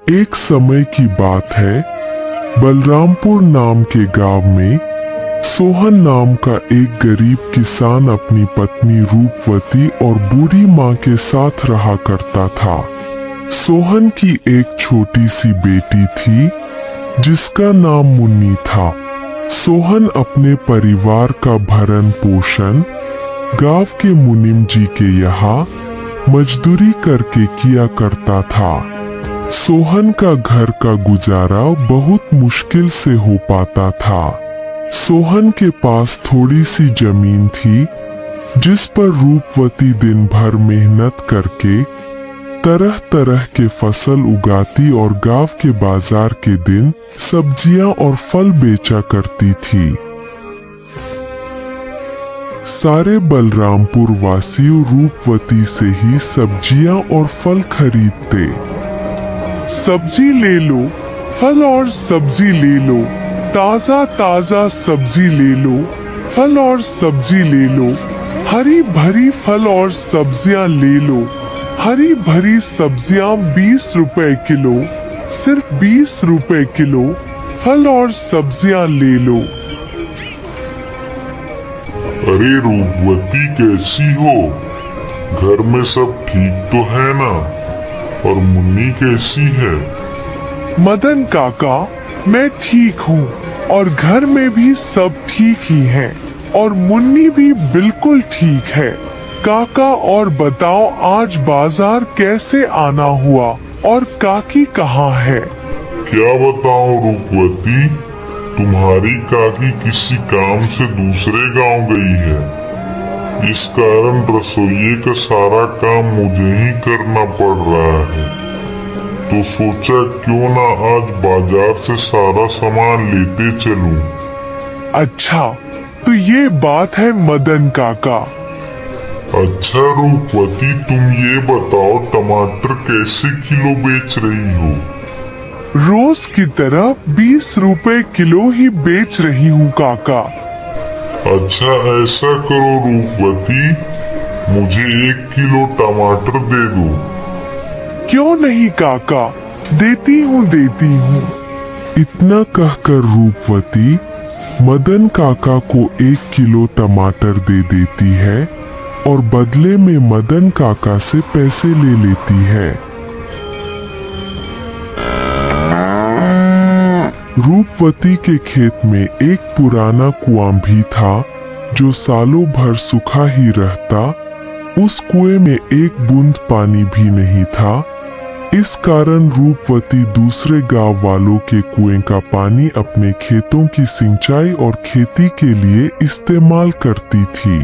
एक समय की बात है, बलरामपुर नाम के गांव में सोहन नाम का एक गरीब किसान अपनी पत्नी रूपवती और बूढ़ी माँ के साथ रहा करता था। सोहन की एक छोटी सी बेटी थी जिसका नाम मुन्नी था। सोहन अपने परिवार का भरण पोषण गांव के मुनीम जी के यहाँ मजदूरी करके किया करता था। सोहन का घर का गुजारा बहुत मुश्किल से हो पाता था। सोहन के पास थोड़ी सी जमीन थी जिस पर रूपवती दिन भर मेहनत करके तरह तरह के फसल उगाती और गांव के बाजार के दिन सब्जियां और फल बेचा करती थी। सारे बलरामपुर वासियों रूपवती से ही सब्जियां और फल खरीदते। सब्जी ले लो, फल और सब्जी ले लो, ताजा ताजा सब्जी ले लो, फल और सब्जी ले लो, हरी भरी फल और सब्जियां ले लो, हरी भरी सब्जियां 20 रुपए किलो, सिर्फ 20 रुपए किलो, फल और सब्जियां ले लो। अरे रूपवती कैसी हो? घर में सब ठीक तो है ना? और मुन्नी कैसी है? मदन काका, मैं ठीक हूँ और घर में भी सब ठीक ही हैं और मुन्नी भी बिल्कुल ठीक है। काका और बताओ आज बाजार कैसे आना हुआ और काकी कहाँ है? क्या बताऊं रूपवती, तुम्हारी काकी किसी काम से दूसरे गांव गई है। इस कारण रसोई का सारा काम मुझे ही करना पड़ रहा है। तो सोचा क्यों ना आज बाजार से सारा सामान लेते चलूं। अच्छा, तो ये बात है मदन काका। अच्छा रूपवती, तुम ये बताओ टमाटर कैसे किलो बेच रही हो? रोज की तरह 20 रुपए किलो ही बेच रही हूँ काका। अच्छा ऐसा करो रूपवती, मुझे 1 किलो टमाटर दे दो। क्यों नहीं काका, देती हूँ देती हूँ। इतना कहकर रूपवती मदन काका को 1 किलो टमाटर दे देती है और बदले में मदन काका से पैसे ले लेती है। रूपवती के खेत में एक पुराना कुआं भी था जो सालों भर सूखा ही रहता। उस कुएं में एक बूंद पानी भी नहीं था। इस कारण रूपवती दूसरे गांव वालों के कुएं का पानी अपने खेतों की सिंचाई और खेती के लिए इस्तेमाल करती थी।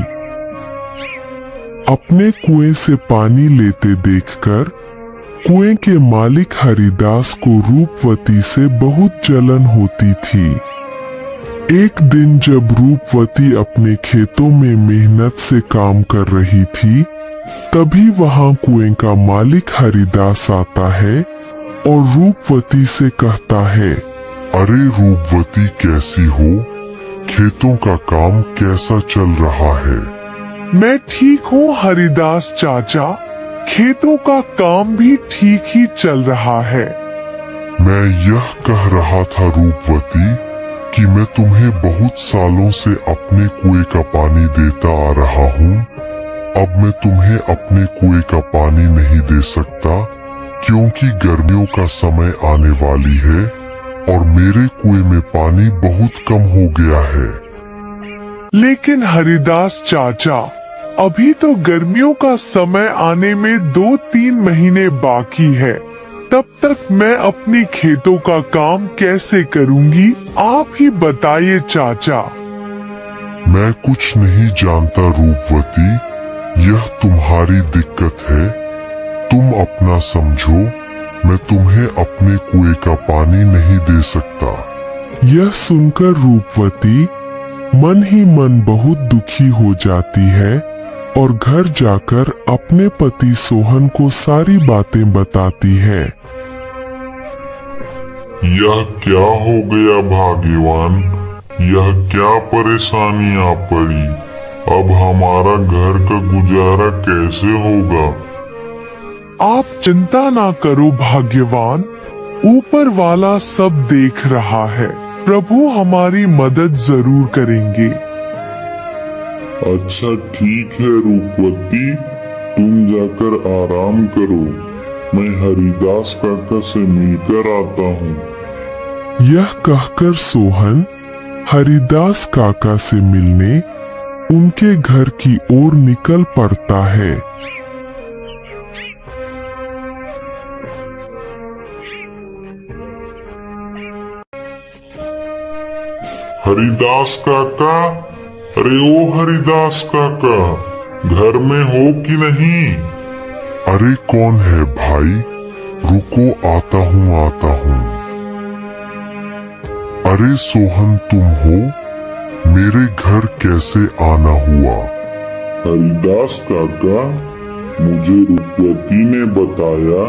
अपने कुएं से पानी लेते देखकर कुएं के मालिक हरिदास को रूपवती से बहुत जलन होती थी। एक दिन जब रूपवती अपने खेतों में मेहनत से काम कर रही थी, तभी वहां कुएं का मालिक हरिदास आता है और रूपवती से कहता है, अरे रूपवती कैसी हो? खेतों का काम कैसा चल रहा है? मैं ठीक हूँ हरिदास चाचा, खेतों का काम भी ठीक ही चल रहा है। मैं यह कह रहा था रूपवती कि मैं तुम्हें बहुत सालों से अपने कुएं का पानी देता आ रहा हूँ। अब मैं तुम्हें अपने कुएं का पानी नहीं दे सकता क्योंकि गर्मियों का समय आने वाली है और मेरे कुएं में पानी बहुत कम हो गया है। लेकिन हरिदास चाचा, अभी तो गर्मियों का समय आने में 2-3 महीने बाकी है। तब तक मैं अपनी खेतों का काम कैसे करूंगी? आप ही बताइए चाचा। मैं कुछ नहीं जानता रूपवती, यह तुम्हारी दिक्कत है। तुम अपना समझो, मैं तुम्हें अपने कुएं का पानी नहीं दे सकता। यह सुनकर रूपवती मन ही मन बहुत दुखी हो जाती है और घर जाकर अपने पति सोहन को सारी बातें बताती है। यह क्या हो गया भाग्यवान? यह क्या परेशानी आ पड़ी? अब हमारा घर का गुजारा कैसे होगा? आप चिंता ना करो भाग्यवान, ऊपर वाला सब देख रहा है। प्रभु हमारी मदद जरूर करेंगे। अच्छा ठीक है रूपवती, तुम जाकर आराम करो, मैं हरिदास काका से मिलकर आता हूँ। यह कहकर सोहन हरिदास काका से मिलने उनके घर की ओर निकल पड़ता है। हरिदास काका, अरे ओ हरिदास काका, घर में हो कि नहीं? अरे कौन है भाई, रुको आता हूँ। अरे सोहन तुम हो, मेरे घर कैसे आना हुआ? हरिदास काका, मुझे रूपवती ने बताया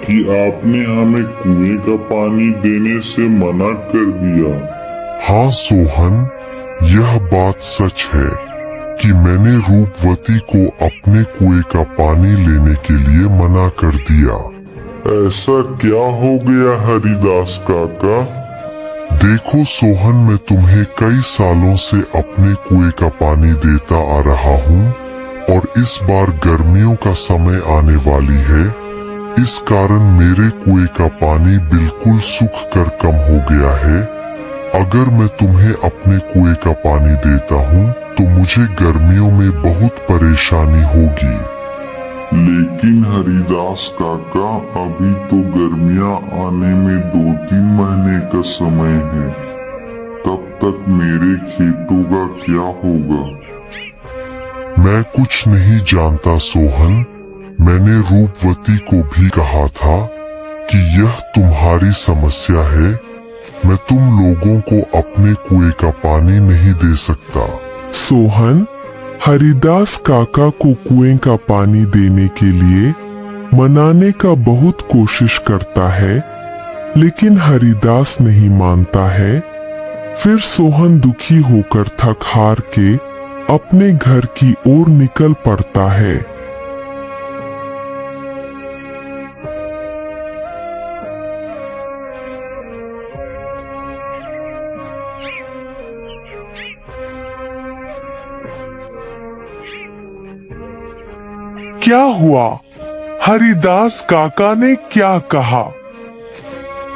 कि आपने हमें कुएं का पानी देने से मना कर दिया। हाँ सोहन, यह बात सच है कि मैंने रूपवती को अपने कुएं का पानी लेने के लिए मना कर दिया। ऐसा क्या हो गया हरिदास काका? देखो सोहन, मैं तुम्हें कई सालों से अपने कुएं का पानी देता आ रहा हूँ और इस बार गर्मियों का समय आने वाली है, इस कारण मेरे कुएं का पानी बिल्कुल सूख कर कम हो गया है। अगर मैं तुम्हें अपने कुएं का पानी देता हूँ तो मुझे गर्मियों में बहुत परेशानी होगी। लेकिन हरिदास काका, अभी तो गर्मियां आने में 2-3 महीने का समय है, तब तक मेरे खेतों का क्या होगा? मैं कुछ नहीं जानता सोहन, मैंने रूपवती को भी कहा था कि यह तुम्हारी समस्या है, मैं तुम लोगों को अपने कुएं का पानी नहीं दे सकता। सोहन हरिदास काका को कुएं का पानी देने के लिए मनाने का बहुत कोशिश करता है, लेकिन हरिदास नहीं मानता है। फिर सोहन दुखी होकर थक हार के अपने घर की ओर निकल पड़ता है। क्या हुआ? हरिदास काका ने क्या कहा?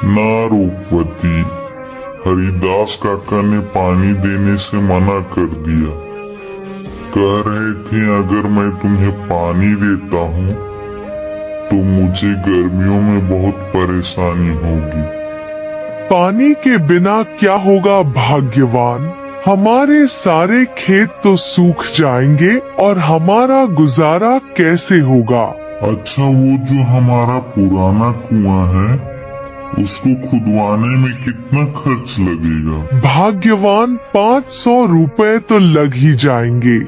ना रूपवती, हरिदास काका ने पानी देने से मना कर दिया। कह रहे थे अगर मैं तुम्हें पानी देता हूँ तो मुझे गर्मियों में बहुत परेशानी होगी। पानी के बिना क्या होगा भाग्यवान, हमारे सारे खेत तो सूख जाएंगे और हमारा गुजारा कैसे होगा? अच्छा, वो जो हमारा पुराना कुआं है उसको खुदवाने में कितना खर्च लगेगा? भाग्यवान 500 रुपए तो लग ही जाएंगे।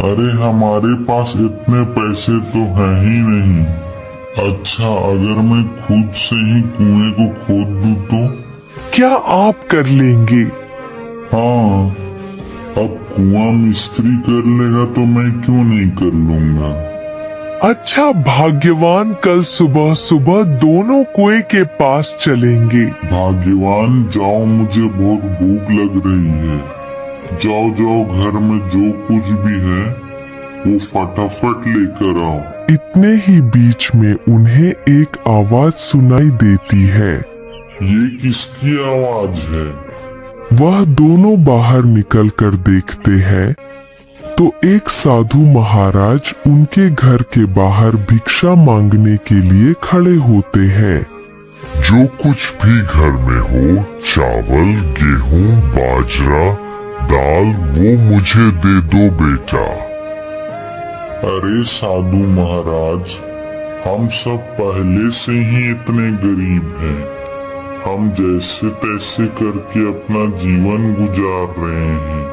अरे हमारे पास इतने पैसे तो हैं ही नहीं। अच्छा, अगर मैं खुद से ही कुएं को खोद दूं तो? क्या आप कर लेंगे? हाँ, अब कुआं मिस्त्री कर लेगा तो मैं क्यों नहीं कर लूंगा। अच्छा भाग्यवान, कल सुबह सुबह दोनों कुएं के पास चलेंगे। भाग्यवान जाओ, मुझे बहुत भूख लग रही है। जाओ जाओ, घर में जो कुछ भी है वो फटाफट लेकर आओ। इतने ही बीच में उन्हें एक आवाज सुनाई देती है। ये किसकी आवाज है? वह दोनों बाहर निकलकर देखते हैं तो एक साधु महाराज उनके घर के बाहर भिक्षा मांगने के लिए खड़े होते हैं। जो कुछ भी घर में हो, चावल, गेहूं, बाजरा, दाल, वो मुझे दे दो बेटा। अरे साधु महाराज, हम सब पहले से ही इतने गरीब हैं। हम जैसे तैसे करके अपना जीवन गुजार रहे हैं,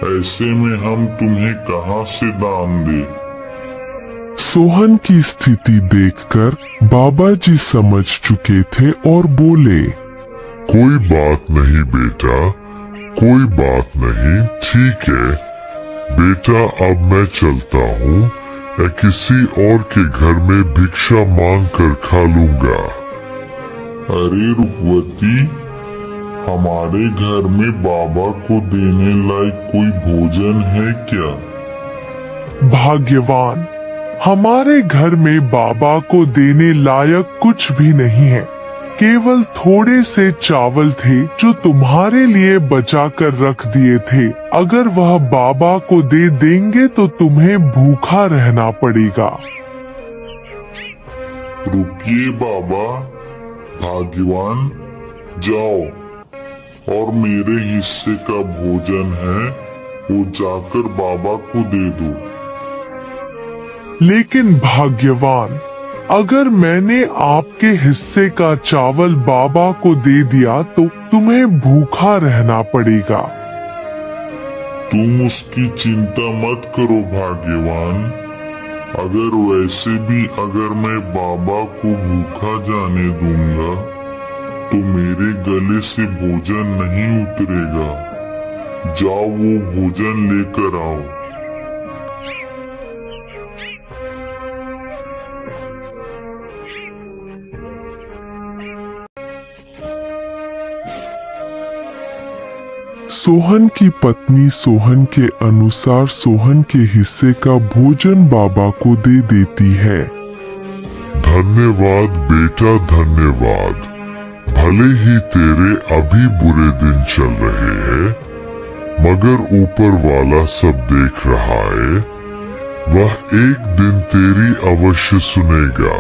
ऐसे में हम तुम्हें कहां से दान दे? सोहन की स्थिति देखकर बाबा जी समझ चुके थे और बोले, कोई बात नहीं बेटा, कोई बात नहीं, ठीक है बेटा, अब मैं चलता हूँ, या किसी और के घर में भिक्षा मांग कर खा लूंगा। अरे रुकवती, हमारे घर में बाबा को देने लायक कोई भोजन है क्या? भाग्यवान, हमारे घर में बाबा को देने लायक कुछ भी नहीं है। केवल थोड़े से चावल थे जो तुम्हारे लिए बचा कर रख दिए थे। अगर वह बाबा को दे देंगे तो तुम्हें भूखा रहना पड़ेगा। रुकिए बाबा, भाग्यवान, जाओ और मेरे हिस्से का भोजन है वो जाकर बाबा को दे दो। लेकिन भाग्यवान, अगर मैंने आपके हिस्से का चावल बाबा को दे दिया तो तुम्हें भूखा रहना पड़ेगा। तुम उसकी चिंता मत करो भाग्यवान। अगर वैसे भी अगर मैं बाबा को भूखा जाने दूंगा तो मेरे गले से भोजन नहीं उतरेगा। जाओ वो भोजन लेकर आओ। सोहन की पत्नी सोहन के अनुसार सोहन के हिस्से का भोजन बाबा को दे देती है। धन्यवाद बेटा, धन्यवाद। भले ही तेरे अभी बुरे दिन चल रहे हैं, मगर ऊपर वाला सब देख रहा है। वह एक दिन तेरी अवश्य सुनेगा।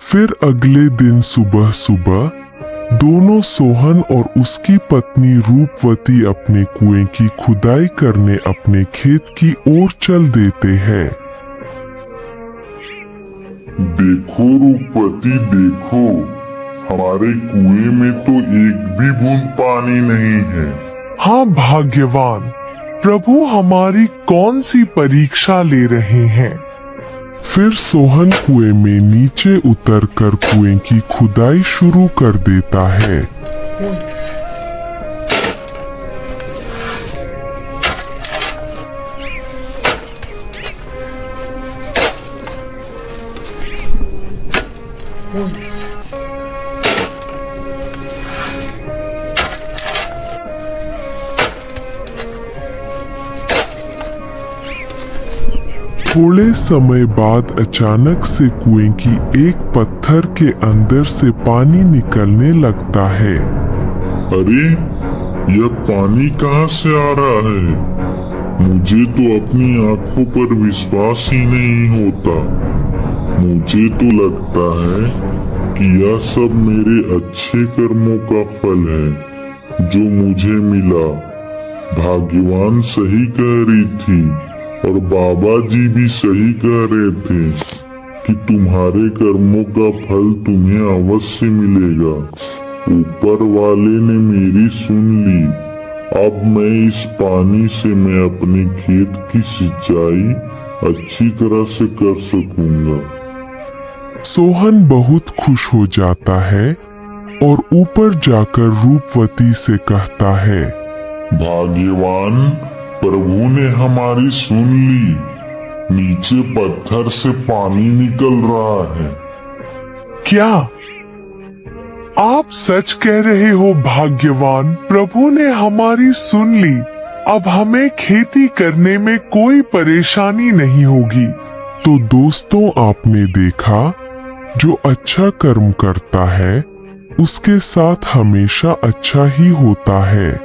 फिर अगले दिन सुबह सुबह दोनों सोहन और उसकी पत्नी रूपवती अपने कुएं की खुदाई करने अपने खेत की ओर चल देते हैं। देखो रूपवती, देखो, हमारे कुएं में तो एक भी बूंद पानी नहीं है। हाँ भाग्यवान, प्रभु हमारी कौन सी परीक्षा ले रहे हैं। फिर सोहन कुएं में नीचे उतरकर कुएं की खुदाई शुरू कर देता है। थोड़े समय बाद अचानक से कुएं की एक पत्थर के अंदर से पानी निकलने लगता है। अरे, यह पानी कहाँ से आ रहा है? मुझे तो अपनी आंखों पर विश्वास ही नहीं होता। मुझे तो लगता है कि यह सब मेरे अच्छे कर्मों का फल है जो मुझे मिला। भाग्यवान सही कह रही थी और बाबा जी भी सही कह रहे थे कि तुम्हारे कर्मों का फल तुम्हें अवश्य मिलेगा। ऊपर वाले ने मेरी सुन ली। अब मैं इस पानी से मैं अपने खेत की सिंचाई अच्छी तरह से कर सकूंगा। सोहन बहुत खुश हो जाता है और ऊपर जाकर रूपवती से कहता है, भाग्यवान, प्रभु ने हमारी सुन ली। नीचे पत्थर से पानी निकल रहा है। क्या आप सच कह रहे हो भाग्यवान? प्रभु ने हमारी सुन ली। अब हमें खेती करने में कोई परेशानी नहीं होगी। तो दोस्तों, आपने देखा, जो अच्छा कर्म करता है उसके साथ हमेशा अच्छा ही होता है।